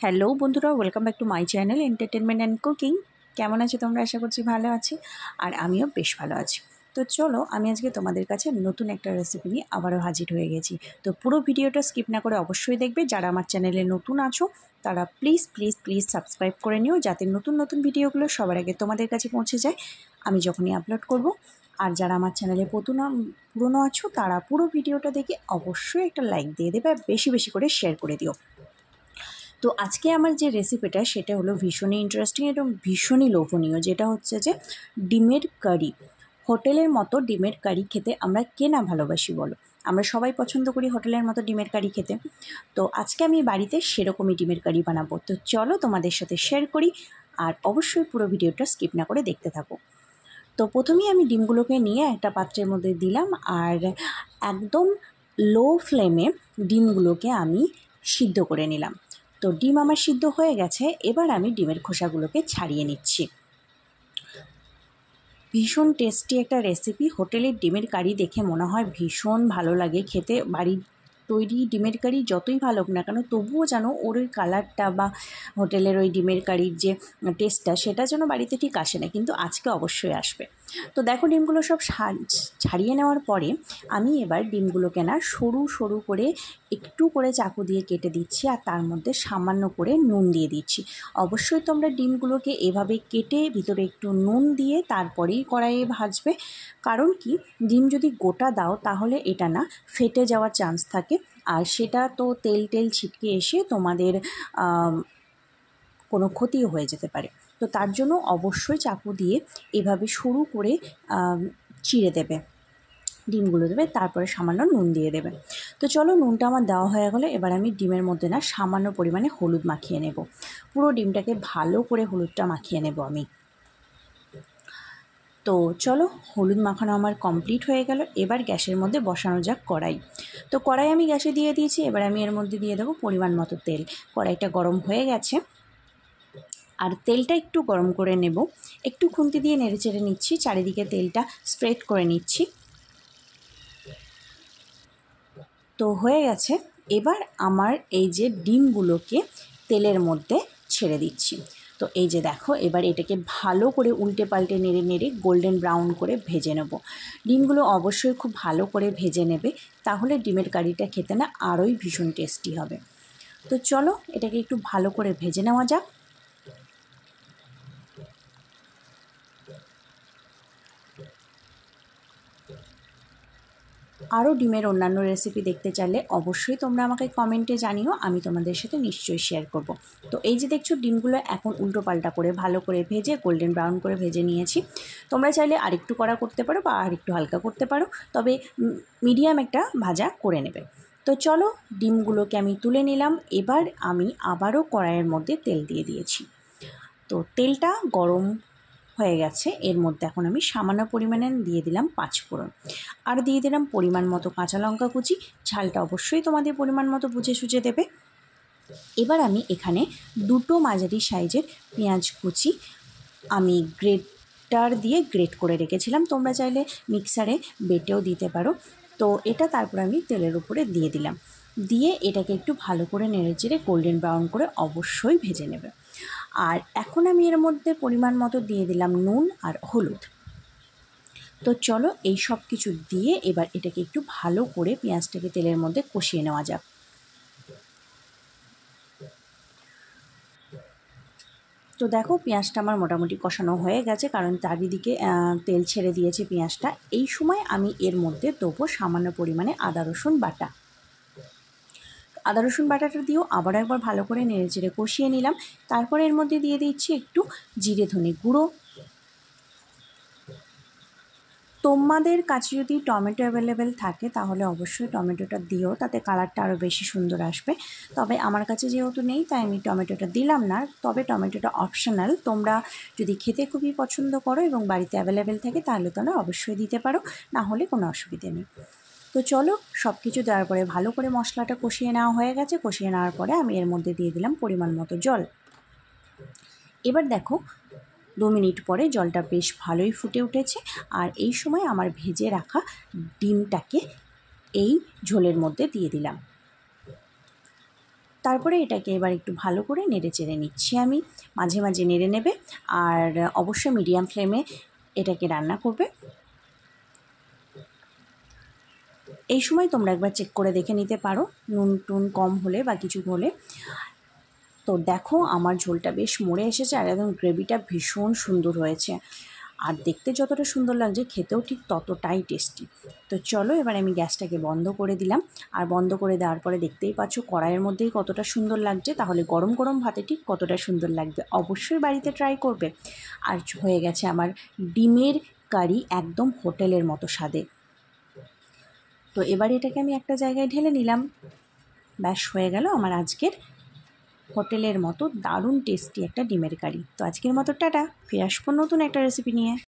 Hello বন্ধুরা, welcome back to my channel entertainment and cooking. কেমন আছো তোমরা? আশা করছি ভালো আছি, আর আমিও বেশ ভালো আছি। তো চলো, আমি আজকে তোমাদের কাছে নতুন একটা রেসিপি নিয়ে আবারও হাজির হয়ে গেছি। তো পুরো ভিডিওটা স্কিপ না করে অবশ্যই দেখবে। যারা আমার চ্যানেলে নতুন আছো তারা প্লিজ প্লিজ প্লিজ সাবস্ক্রাইব করে নিও, যাতে নতুন নতুন ভিডিওগুলো সবার আগে তোমাদের কাছে পৌঁছে যায় আমি যখনই আপলোড করব। আর যারা আমার চ্যানেলে পুরনো আছো তারা পুরো ভিডিওটা দেখে অবশ্যই একটা লাইক দিয়ে দেবে, আর বেশি বেশি করে শেয়ার করে দিও। তো আজকে আমার যে রেসিপিটা সেটা হলো ভীষণই ইন্টারেস্টিং এবং ভীষণই লোভনীয়, যেটা হচ্ছে যে ডিমের কারি। হোটেলের মতো ডিমের কারি খেতে আমরা কে না ভালোবাসি বলো? আমরা সবাই পছন্দ করি হোটেলের মতো ডিমের কারি খেতে। তো আজকে আমি বাড়িতে সেরকমই ডিমের কারি বানাবো। তো চলো তোমাদের সাথে শেয়ার করি, আর অবশ্যই পুরো ভিডিওটা স্কিপ না করে দেখতে থাকো। তো প্রথমেই আমি ডিমগুলোকে নিয়ে একটা পাত্রের মধ্যে দিলাম, আর একদম লো ফ্লেমে ডিমগুলোকে আমি সিদ্ধ করে নিলাম। তো ডিম আমার সিদ্ধ হয়ে গেছে, এবার আমি ডিমের খোসাগুলোকে ছাড়িয়ে নিচ্ছি। ভীষণ টেস্টি একটা রেসিপি। হোটেলের ডিমের কারি দেখে মনে হয় ভীষণ ভালো লাগে খেতে। বাড়ির তৈরি ডিমের কারি যতই ভালো হোক না কেন, তবুও যেন ওর ওই কালারটা বা হোটেলের ওই ডিমের কারির যে টেস্টটা, সেটা যেন বাড়িতে ঠিক আসে না, কিন্তু আজকে অবশ্যই আসবে। তো দেখো, ডিমগুলো সব ছাড়িয়ে নেওয়ার পরে আমি এবার ডিমগুলোকে না সরু সরু করে একটু করে চাকু দিয়ে কেটে দিচ্ছি, আর তার মধ্যে সামান্য করে নুন দিয়ে দিচ্ছি। অবশ্যই তোমরা ডিমগুলোকে এভাবে কেটে ভিতরে একটু নুন দিয়ে তারপরেই কড়াইয়ে ভাজবে। কারণ কি, ডিম যদি গোটা দাও তাহলে এটা না ফেটে যাওয়ার চান্স থাকে, আর সেটা তো তেল টেল ছিটকে এসে তোমাদের কোনো ক্ষতিও হয়ে যেতে পারে। তো তার জন্য অবশ্যই চাকু দিয়ে এভাবে সরু করে চিড়ে দেবে, ডিমগুলো দেবে, তারপরে সামান্য নুন দিয়ে দেবে। তো চলো, নুনটা আমার দেওয়া হয়ে গেলো। এবার আমি ডিমের মধ্যে না সামান্য পরিমাণে হলুদ মাখিয়ে নেব। পুরো ডিমটাকে ভালো করে হলুদটা মাখিয়ে নেব আমি। তো চলো, হলুদ মাখানো আমার কমপ্লিট হয়ে গেল। এবার গ্যাসের মধ্যে বসানো যাক কড়াই। তো কড়াই আমি গ্যাসে দিয়ে দিয়েছি। এবার আমি এর মধ্যে দিয়ে দেবো পরিমাণ মতো তেল। কড়াইটা গরম হয়ে গেছে, আর তেলটা একটু গরম করে নেব। একটু খুন্তি দিয়ে নেড়ে চেড়ে নিচ্ছি, চারিদিকে তেলটা স্প্রেড করে নিচ্ছি। তো হয়ে গেছে। এবার আমার এই যে ডিমগুলোকে তেলের মধ্যে ছেড়ে দিচ্ছি। তো এই যে দেখো, এবার এটাকে ভালো করে উল্টে পাল্টে নেড়ে নেড়ে গোল্ডেন ব্রাউন করে ভেজে নেব। ডিমগুলো অবশ্যই খুব ভালো করে ভেজে নেবে, তাহলে ডিমের কারিটা খেতে না আরোই ভীষণ টেস্টি হবে। তো চলো, এটাকে একটু ভালো করে ভেজে নেওয়া যাক। আরও ডিমের অন্যান্য রেসিপি দেখতে চাইলে অবশ্যই তোমরা আমাকে কমেন্টে জানিও, আমি তোমাদের সাথে নিশ্চয়ই শেয়ার করব। তো এই যে দেখছো, ডিমগুলো এখন উল্টো পাল্টা করে ভালো করে ভেজে গোল্ডেন ব্রাউন করে ভেজে নিয়েছি। তোমরা চাইলে আরেকটু কড়া করতে পারো বা আরেকটু হালকা করতে পারো, তবে মিডিয়াম একটা ভাজা করে নেবে। তো চলো, ডিমগুলোকে আমি তুলে নিলাম। এবার আমি আবারও কড়াইয়ের মধ্যে তেল দিয়ে দিয়েছি। তো তেলটা গরম হয়ে গেছে, এর মধ্যে এখন আমি সামান্য পরিমাণে দিয়ে দিলাম 5 ফোড়ন, আর দিয়ে দিলাম পরিমাণ মতো কাঁচা লঙ্কা কুচি। ঝালটা অবশ্যই তোমাদের পরিমাণ মতো বুঝে সুঝে দেবে। এবার আমি এখানে 2টো মাঝারি সাইজের পেঁয়াজ কুচি আমি গ্রেটার দিয়ে গ্রেট করে রেখেছিলাম, তোমরা চাইলে মিক্সারে বেটেও দিতে পারো। তো এটা তারপর আমি তেলের উপরে দিয়ে দিলাম, দিয়ে এটাকে একটু ভালো করে নেড়ে চেড়ে গোল্ডেন ব্রাউন করে অবশ্যই ভেজে নেবে। আর এখন আমি এর মধ্যে পরিমাণ মতো দিয়ে দিলাম নুন আর হলুদ। তো চলো, এই সব কিছু দিয়ে এবার এটাকে একটু ভালো করে পেঁয়াজটাকে তেলের মধ্যে কষিয়ে নেওয়া যাক। তো দেখো, পেঁয়াজটা আমার মোটামুটি কষানো হয়ে গেছে, কারণ চারিদিকে তেল ছেড়ে দিয়েছে পেঁয়াজটা। এই সময় আমি এর মধ্যে দেবো সামান্য পরিমাণে আদা রসুন বাটা। আদা রসুন বাটাটা দিয়েও আবার একবার ভালো করে নেড়ে চেড়ে কষিয়ে নিলাম। তারপরে এর মধ্যে দিয়ে দিচ্ছি একটু জিরে ধনে গুঁড়ো। তোমাদের কাছে যদি টমেটো অ্যাভেলেবেল থাকে তাহলে অবশ্যই টমেটোটা দিও, তাতে কালারটা আরও বেশি সুন্দর আসবে। তবে আমার কাছে যেহেতু নেই তাই আমি টমেটোটা দিলাম না, তবে টমেটোটা অপশনাল। তোমরা যদি খেতে খুবই পছন্দ করো এবং বাড়িতে অ্যাভেলেবেল থাকে তাহলে তোমরা অবশ্যই দিতে পারো, না হলে কোনো অসুবিধে নেই। তো চলো, সব কিছু দেওয়ার পরে ভালো করে মশলাটা কষিয়ে নেওয়া হয়ে গেছে। কষিয়ে নেওয়ার পরে আমি এর মধ্যে দিয়ে দিলাম পরিমাণ মতো জল। এবার দেখো, 2 মিনিট পরে জলটা বেশ ভালোই ফুটে উঠেছে, আর এই সময় আমার ভেজে রাখা ডিমটাকে এই ঝোলের মধ্যে দিয়ে দিলাম। তারপরে এটাকে এবার একটু ভালো করে নেড়ে চেড়ে নিচ্ছি আমি, মাঝে মাঝে নেড়ে নেবে। আর অবশ্যই মিডিয়াম ফ্লেমে এটাকে রান্না করবে। এই সময় তোমরা একবার চেক করে দেখে নিতে পারো নুন টুন কম হলে বা কিছু হলে। তো দেখো আমার ঝোলটা বেশ মরে এসেছে আর একদম গ্রেভিটা ভীষণ সুন্দর হয়েছে, আর দেখতে যতটা সুন্দর লাগছে খেতেও ঠিক ততটাই টেস্টি। তো চলো এবার আমি গ্যাসটাকে বন্ধ করে দিলাম। আর বন্ধ করে দেওয়ার পরে দেখতেই পাচ্ছ কড়াইয়ের মধ্যেই কতটা সুন্দর লাগছে, তাহলে গরম গরম ভাতে ঠিক কতটা সুন্দর লাগবে। অবশ্যই বাড়িতে ট্রাই করবে। আর হয়ে গেছে আমার ডিমের কারি একদম হোটেলের মতো স্বাদে। তো এবার এটাকে আমি একটা জায়গায় ঢেলে নিলাম। ব্যাস হয়ে গেল আমার আজকের হোটেলের মতো দারুণ টেস্টি একটা ডিমের কারি। তো আজকের মতো টাটা, ফিরে আসবো নতুন একটা রেসিপি নিয়ে।